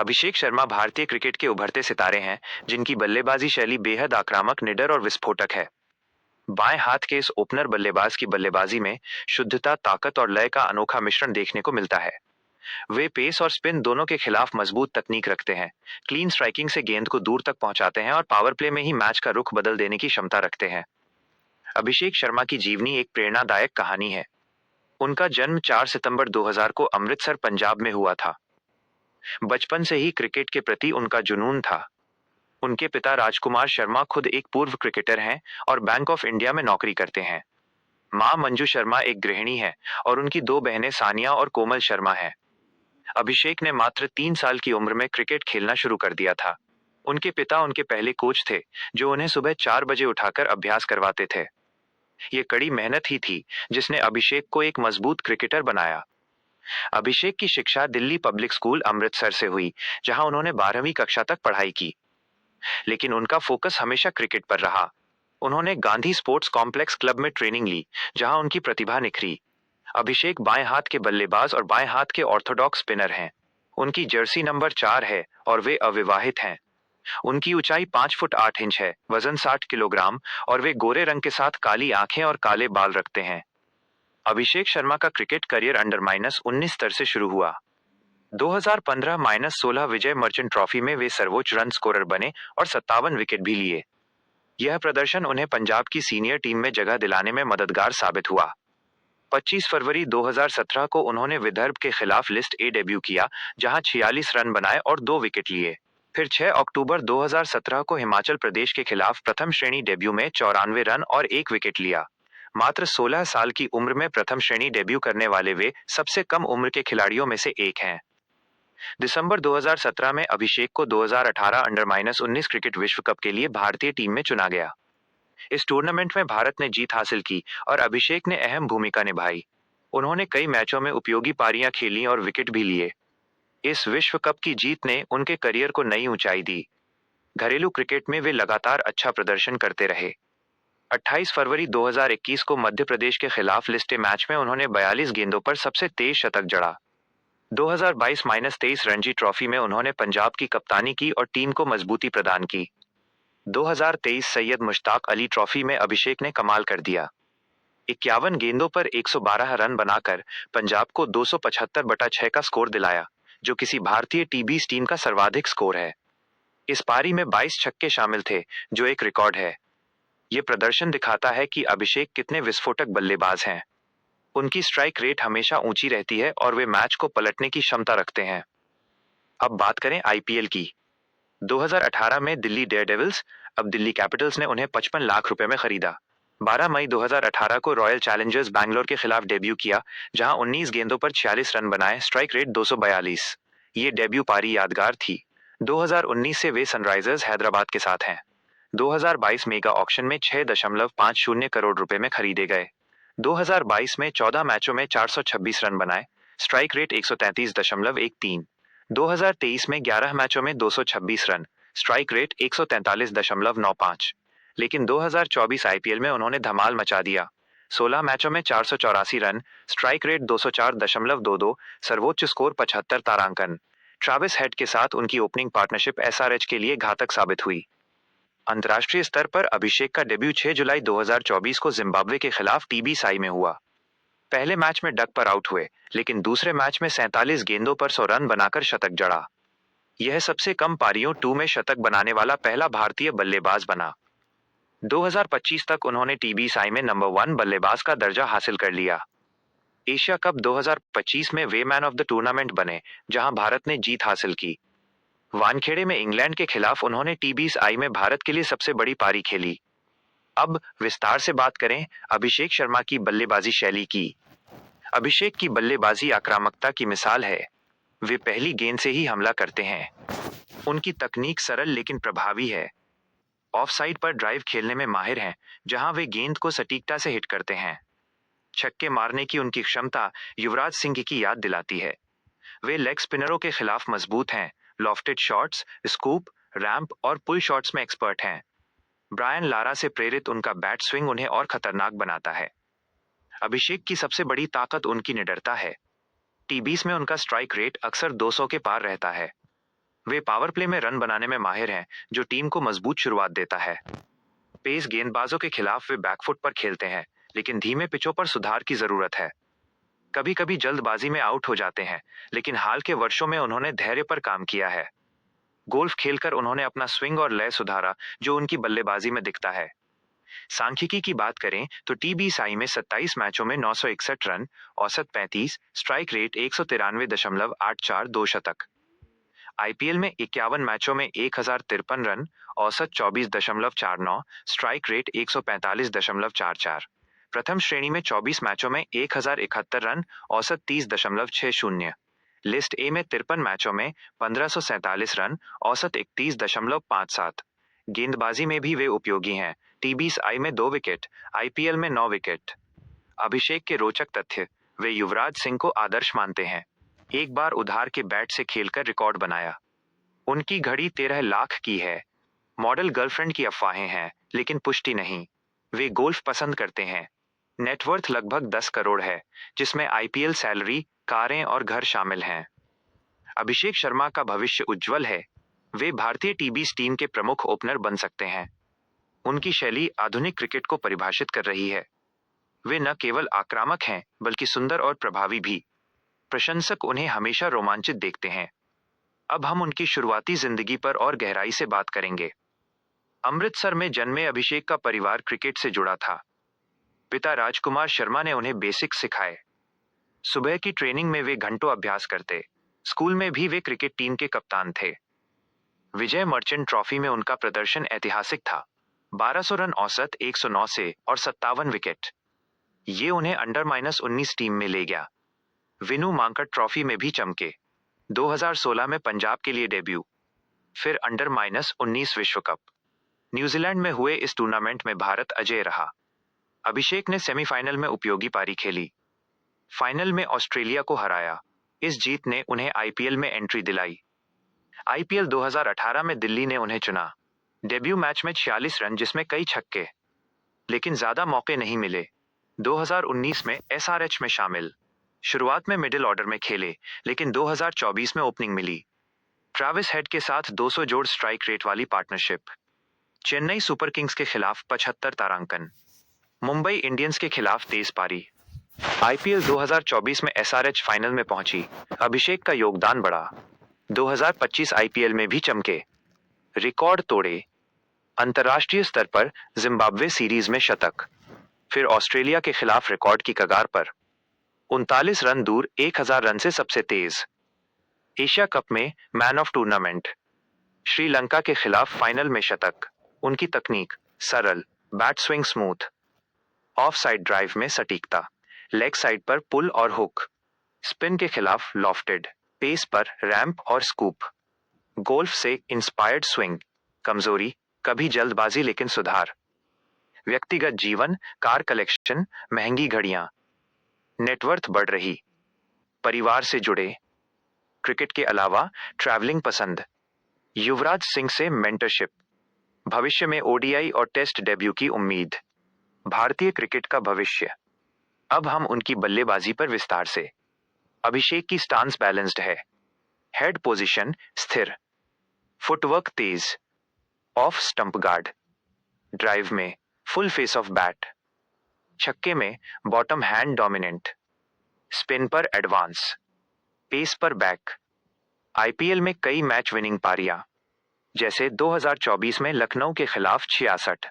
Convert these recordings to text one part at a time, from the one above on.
अभिषेक शर्मा भारतीय क्रिकेट के उभरते सितारे हैं, जिनकी बल्लेबाजी शैली बेहद आक्रामक, निडर और विस्फोटक है। बाएं हाथ के इस ओपनर बल्लेबाज की बल्लेबाजी में शुद्धता, ताकत और लय का अनोखा मिश्रण देखने को मिलता है। वे पेस और स्पिन दोनों के खिलाफ मजबूत तकनीक रखते हैं, क्लीन स्ट्राइकिंग से गेंद को दूर तक पहुंचाते हैं और पावर प्ले में ही मैच का रुख बदल देने की क्षमता रखते हैं। अभिषेक शर्मा की जीवनी एक प्रेरणादायक कहानी है। उनका जन्म 4 सितंबर 2000 को अमृतसर, पंजाब में हुआ था। बचपन से ही क्रिकेट के प्रति उनका जुनून था। उनके पिता राजकुमार शर्मा खुद एक पूर्व क्रिकेटर हैं और बैंक ऑफ इंडिया में नौकरी करते हैं। मां मंजू शर्मा एक गृहिणी है और उनकी दो बहनें सानिया और कोमल शर्मा हैं। अभिषेक ने मात्र 3 साल की उम्र में क्रिकेट खेलना शुरू कर दिया था। उनके पिता उनके पहले कोच थे, जो उन्हें सुबह 4 बजे उठाकर अभ्यास करवाते थे। ये कड़ी मेहनत ही थी जिसने अभिषेक को एक मजबूत क्रिकेटर बनाया। अभिषेक की शिक्षा दिल्ली पब्लिक स्कूल अमृतसर से हुई, जहां उन्होंने 12वीं कक्षा तक पढ़ाई की। लेकिन उनका फोकस हमेशा क्रिकेट पर रहा। उन्होंने गांधी स्पोर्ट्स कॉम्प्लेक्स क्लब में ट्रेनिंग ली, जहां उनकी प्रतिभा निखरी। अभिषेक बाएं हाथ के बल्लेबाज और बाएं हाथ के ऑर्थोडॉक्स स्पिनर हैं। उनकी जर्सी नंबर 4 है और वे अविवाहित हैं। उनकी ऊंचाई 5 फुट 8 इंच है, वजन 60 किलोग्राम और वे गोरे रंग के साथ काली आंखें और काले बाल रखते हैं। अभिषेक शर्मा का क्रिकेट करियर अंडर -19 स्तर से शुरू हुआ। 2015-16 विजय मर्चेंट ट्रॉफी में वे सर्वोच्च रन स्कोरर बने और 57 विकेट भी लिए। यह प्रदर्शन उन्हें पंजाब की सीनियर टीम में जगह दिलाने में मददगार साबित हुआ। 25 फरवरी 2017 को उन्होंने विदर्भ के खिलाफ लिस्ट ए डेब्यू किया, जहां 46 रन बनाए और 2 विकेट लिए। फिर 6 अक्टूबर 2017 को हिमाचल प्रदेश के खिलाफ प्रथम श्रेणी डेब्यू में 94 रन और 1 विकेट लिया। मात्र 16 साल की उम्र में प्रथम श्रेणी डेब्यू करने वाले वे सबसे कम उम्र के खिलाड़ियों में से एक हैं। दिसंबर 2017 में अभिषेक को 2018 अंडर -19 क्रिकेट विश्व कप के लिए भारतीय टीम में चुना गया। इस टूर्नामेंट में भारत ने जीत हासिल की और अभिषेक ने अहम भूमिका निभाई। उन्होंने कई मैचों में उपयोगी पारियां खेलीं और विकेट भी लिए। इस विश्व कप की जीत ने उनके करियर को नई ऊंचाई दी। घरेलू क्रिकेट में वे लगातार अच्छा प्रदर्शन करते रहे। 28 फरवरी 2021 को मध्य प्रदेश के खिलाफ लिस्ट ए मैच में उन्होंने 42 गेंदों पर सबसे तेज शतक जड़ा। 2022-23 रणजी ट्रॉफी में उन्होंने पंजाब की कप्तानी की और टीम को मजबूती प्रदान की। 2023 सैयद मुश्ताक अली ट्रॉफी में अभिषेक ने कमाल कर दिया। 51 गेंदों पर 112 रन बनाकर पंजाब को 275/6 का स्कोर दिलाया, जो किसी भारतीय टी20 टीम का सर्वाधिक स्कोर है। इस पारी में 22 छक्के शामिल थे, जो एक रिकॉर्ड है। ये प्रदर्शन दिखाता है कि अभिषेक कितने विस्फोटक बल्लेबाज हैं। उनकी स्ट्राइक रेट हमेशा ऊंची रहती है और वे मैच को पलटने की क्षमता रखते हैं। अब बात करें आईपीएल की। 2018 में दिल्ली डेयरडेविल्स, अब दिल्ली कैपिटल्स ने उन्हें 55 लाख रुपए में खरीदा। 12 मई 2018 को रॉयल चैलेंजर्स बैंगलोर के खिलाफ डेब्यू किया, जहां 19 गेंदों पर 46 रन बनाए, स्ट्राइक रेट 242। ये डेब्यू पारी यादगार थी। 2019 से वे सनराइजर्स हैदराबाद के साथ हैं। 2022 मेगा ऑक्शन में 6.50 करोड़ रुपए में खरीदे गए। 2022 में 14 मैचों में 426 रन बनाए, स्ट्राइक रेट 133.13। 2023 में 11 मैचों में 226 रन, स्ट्राइक रेट 143.95। लेकिन 2024 आईपीएल में उन्होंने धमाल मचा दिया। 16 मैचों में 484 रन, स्ट्राइक रेट 204.22, सर्वोच्च स्कोर 75 तारांकन। ट्रैविस हेड के साथ उनकी ओपनिंग पार्टनरशिप एसआरएच के लिए घातक साबित हुई। अंतर्राष्ट्रीय स्तर पर अभिषेक का डेब्यू 6 जुलाई 2024 को जिम्बाब्वे के खिलाफ टीबी साई में हुआ। पहले मैच में डक पर आउट हुए, लेकिन दूसरे मैच में 47 गेंदों पर 100 रन बनाकर शतक जड़ा। यह सबसे कम पारियों 2 में शतक बनाने वाला पहला भारतीय बल्लेबाज बना। 2025 तक उन्होंने टीबी साई में नंबर 1 बल्लेबाज का दर्जा हासिल कर लिया। एशिया कप 2025 में वे मैन ऑफ द टूर्नामेंट बने, जहां भारत ने जीत हासिल की। वानखेड़े में इंग्लैंड के खिलाफ उन्होंने टीबी-आई में भारत के लिए सबसे बड़ी पारी खेली। अब विस्तार से बात करें अभिषेक शर्मा की बल्लेबाजी शैली की। अभिषेक की बल्लेबाजी आक्रामकता की मिसाल है। वे पहली गेंद से ही हमला करते हैं। उनकी तकनीक सरल लेकिन प्रभावी है। ऑफ साइड पर ड्राइव खेलने में माहिर हैं, जहां वे गेंद को सटीकता से हिट करते हैं। छक्के मारने की उनकी क्षमता युवराज सिंह की याद दिलाती है। वे लेग स्पिनरों के खिलाफ मजबूत हैं, लॉफ्टेड शॉट्स, स्कूप, रैंप और पुल शॉट्स में एक्सपर्ट हैं। ब्रायन लारा से प्रेरित उनका बैट स्विंग उन्हें और खतरनाक बनाता है। अभिषेक की सबसे बड़ी ताकत उनकी निडरता है। टी20 में उनका स्ट्राइक रेट अक्सर 200 के पार रहता है। वे पावर प्ले में रन बनाने में माहिर हैं, जो टीम को मजबूत शुरुआत देता है। तेज गेंदबाजों के खिलाफ वे बैकफुट पर खेलते हैं, लेकिन धीमे पिचों पर सुधार की जरूरत है। कभी कभी जल्दबाजी में आउट हो जाते हैं, लेकिन हाल के वर्षों में उन्होंने धैर्य पर काम किया है। गोल्फ खेलकर उन्होंने अपना स्विंग और लय सुधारा, जो उनकी बल्लेबाजी में दिखता है। सांख्यिकी की बात करें तो टी20 में 27 मैचों में 961 रन, औसत 35, स्ट्राइक रेट 193.842 शतक। आईपीएल में 51 मैचों में 1053 रन, औसत 24.49, स्ट्राइक रेट 145.44। प्रथम श्रेणी में 24 मैचों में 1071 रन, औसत 30.60। लिस्ट ए में 53 मैचों में 1547 रन, औसत 31.57। गेंदबाजी में भी वे उपयोगी हैं। टी20 में 2 विकेट, आईपीएल में 9 विकेट। अभिषेक के रोचक तथ्य, वे युवराज सिंह को आदर्श मानते हैं। एक बार उधार के बैट से खेलकर रिकॉर्ड बनाया। उनकी घड़ी 13 लाख की है। मॉडल गर्लफ्रेंड की अफवाहें हैं, लेकिन पुष्टि नहीं। वे गोल्फ पसंद करते हैं। नेटवर्थ लगभग 10 करोड़ है, जिसमें आईपीएल सैलरी, कारें और घर शामिल हैं। अभिषेक शर्मा का भविष्य उज्जवल है। वे भारतीय टी20 टीम के प्रमुख ओपनर बन सकते हैं। उनकी शैली आधुनिक क्रिकेट को परिभाषित कर रही है। वे न केवल आक्रामक हैं, बल्कि सुंदर और प्रभावी भी। प्रशंसक उन्हें हमेशा रोमांचित देखते हैं। अब हम उनकी शुरुआती जिंदगी पर और गहराई से बात करेंगे। अमृतसर में जन्मे अभिषेक का परिवार क्रिकेट से जुड़ा था। पिता राजकुमार शर्मा ने उन्हें बेसिक्स सिखाए। सुबह की ट्रेनिंग में वे घंटों अभ्यास करते। स्कूल में भी वे क्रिकेट टीम के कप्तान थे। विजय मर्चेंट ट्रॉफी में उनका प्रदर्शन ऐतिहासिक था। 1200 रन औसत 109 से और 57 विकेट। ये उन्हें अंडर-19 टीम में ले गया। विनू मांकड़ ट्रॉफी में भी चमके। 2016 में पंजाब के लिए डेब्यू, फिर अंडर-19 विश्व कप। न्यूजीलैंड में हुए इस टूर्नामेंट में भारत अजेय रहा। अभिषेक ने सेमीफाइनल में उपयोगी पारी खेली। फाइनल में ऑस्ट्रेलिया को हराया। इस जीत ने उन्हें आईपीएल में एंट्री दिलाई। आईपीएल 2018 में दिल्ली ने उन्हें चुना। डेब्यू मैच में 46 रन, जिसमें कई छक्के, लेकिन ज्यादा मौके नहीं मिले। 2019 में एसआरएच में शामिल। शुरुआत में मिडिल ऑर्डर में खेले, लेकिन 2024 में ओपनिंग मिली। ट्रैविस हेड के साथ 200 जोड़ स्ट्राइक रेट वाली पार्टनरशिप। चेन्नई सुपर किंग्स के खिलाफ 75 तारांकन। मुंबई इंडियंस के खिलाफ 23 पारी। आईपीएल 2024 में एसआरएच फाइनल में पहुंची। अभिषेक का योगदान बढ़ा। 2025 आईपीएल में भी चमके, रिकॉर्ड तोड़े। अंतर्राष्ट्रीय स्तर पर जिम्बाब्वे सीरीज में शतक, फिर ऑस्ट्रेलिया के खिलाफ रिकॉर्ड की कगार पर। 39 रन दूर 1000 रन से सबसे तेज। एशिया कप में मैन ऑफ टूर्नामेंट। श्रीलंका के खिलाफ फाइनल में शतक। उनकी तकनीक सरल, bat swing smooth, of side drive में सटीकता, लेग साइड पर पुल और हुक, स्पिन के खिलाफ लॉफ्टेड, पेस पर रैंप और स्कूप। गोल्फ से इंस्पायर्ड स्विंग। कमजोरी कभी जल्दबाजी, लेकिन सुधार। व्यक्तिगत जीवन, कार कलेक्शन, महंगी घड़ियां। नेटवर्थ बढ़ रही। परिवार से जुड़े। क्रिकेट के अलावा ट्रैवलिंग पसंद। युवराज सिंह से मेंटरशिप। भविष्य में ओडीआई और टेस्ट डेब्यू की उम्मीद। भारतीय क्रिकेट का भविष्य। अब हम उनकी बल्लेबाजी पर विस्तार से। अभिषेक की स्टांस बैलेंस्ड है। हेड पोजीशन स्थिर, फुटवर्क तेज, ऑफ स्टंप गार्ड, ड्राइव में फुल फेस ऑफ बैट, छक्के में बॉटम हैंड डोमिनेंट, स्पिन पर एडवांस, पेस पर बैक। आईपीएल में कई मैच विनिंग पारियां, जैसे 2024 में लखनऊ के खिलाफ 66।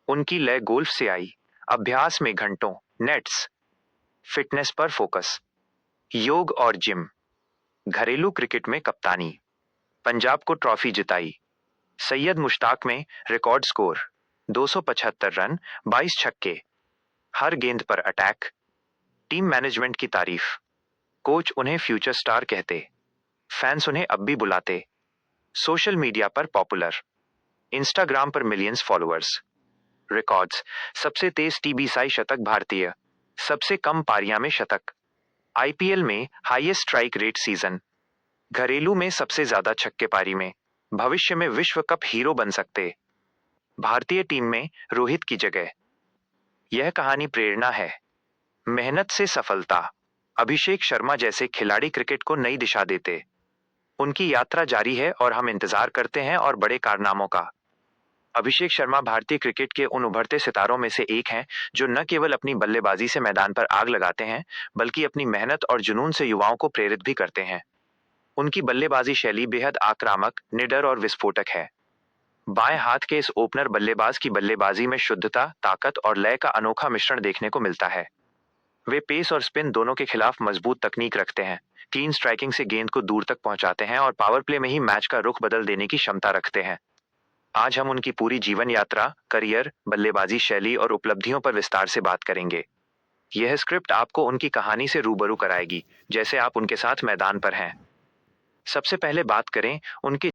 उनकी लय गोल्फ से आई। अभ्यास में घंटों, नेट्स, फिटनेस पर फोकस, योग और जिम। घरेलू क्रिकेट में कप्तानी, पंजाब को ट्रॉफी जिताई। सैयद मुश्ताक में रिकॉर्ड स्कोर, 275 रन, 22 छक्के, हर गेंद पर अटैक। टीम मैनेजमेंट की तारीफ, कोच उन्हें फ्यूचर स्टार कहते, फैंस उन्हें अब भी बुलाते। सोशल मीडिया पर पॉपुलर, इंस्टाग्राम पर मिलियंस फॉलोअर्स। रिकॉर्ड्स, सबसे तेज टी20 शतक भारतीय, सबसे कम पारियां में शतक। आईपीएल में हाईएस्ट स्ट्राइक रेट सीजन, घरेलू में सबसे ज्यादा छक्के पारी में। भविष्य में विश्व कप हीरो बन सकते। भारतीय टीम में रोहित की जगह। यह कहानी प्रेरणा है, मेहनत से सफलता। अभिषेक शर्मा जैसे खिलाड़ी क्रिकेट को नई दिशा देते। उनकी यात्रा जारी है और हम इंतजार करते हैं और बड़े कारनामों का। अभिषेक शर्मा भारतीय क्रिकेट के उन उभरते सितारों में से एक हैं जो न केवल अपनी बल्लेबाजी से मैदान पर आग लगाते हैं, बल्कि अपनी मेहनत और जुनून से युवाओं को प्रेरित भी करते हैं। उनकी बल्लेबाजी शैली बेहद आक्रामक, निडर और विस्फोटक है। बाएं हाथ के इस ओपनर बल्लेबाज की बल्लेबाजी में शुद्धता, ताकत और लय का अनोखा मिश्रण देखने को मिलता है। वे पेस और स्पिन दोनों के खिलाफ मजबूत तकनीक रखते हैं, क्लीन स्ट्राइकिंग से गेंद को दूर तक पहुंचाते हैं और पावर प्ले में ही मैच का रुख बदल देने की क्षमता रखते हैं। आज हम उनकी पूरी जीवन यात्रा, करियर, बल्लेबाजी शैली और उपलब्धियों पर विस्तार से बात करेंगे। यह स्क्रिप्ट आपको उनकी कहानी से रूबरू कराएगी, जैसे आप उनके साथ मैदान पर हैं। सबसे पहले बात करें उनके